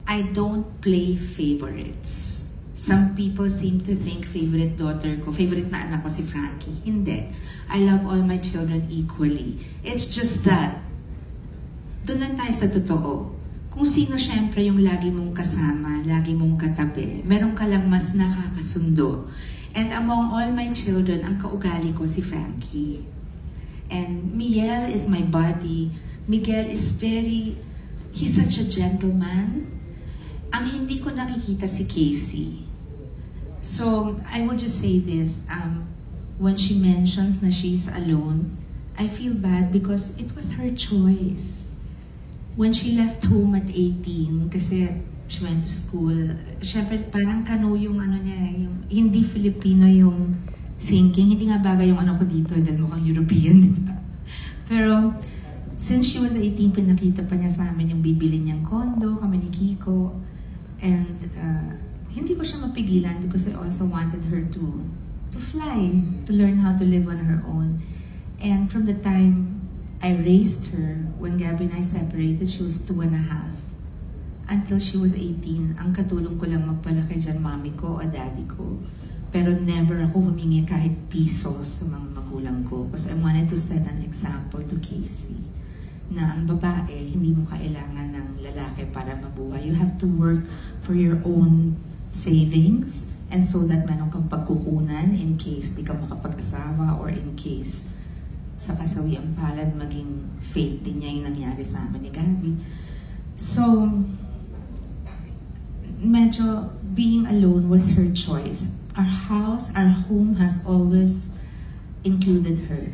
I don't play favorites. Some people seem to think favorite daughter ko, favorite na anak ko si Frankie. Hindi. I love all my children equally. It's just that, doon lang tayo sa totoo. Kung sino syempre yung lagi mong kasama, lagi mong katabi, meron ka lang mas nakakasundo. And among all my children, ang kaugali ko si Frankie. And Miguel is my buddy. Miguel is he's such a gentleman. Ang hindi ko nakikita si Casey. So, I will just say this. When she mentions na she's alone, I feel bad because it was her choice. When she left home at 18, kasi she went to school, syempre parang kano yung ano niya, yung hindi Filipino yung thinking. Hindi nga bagay yung ano ko dito, dahil mukhang European, di ba? Pero, since she was 18, pinakita pa niya sa amin yung bibili niyang condo, kami ni Kiko. And hindi ko siya mapigilan because I also wanted her to fly, to learn how to live on her own. And from the time I raised her, when Gabby and I separated, she was 2.5. Until she was 18, ang katulong ko lang magpalaki dyan, mami ko o daddy ko. Pero never ako humingi kahit piso sa mga magulang ko because I wanted to set an example to Casey na ang babae, hindi mo kailangan ng lalaki para mabuhay. You have to work for your own savings and so that meron kang pagkukunan in case di ka makapag-asawa or in case sa kasawiang palad maging fate din niya yung nangyari sa amin ni Gabby. So, medyo being alone was her choice. Our house, our home has always included her.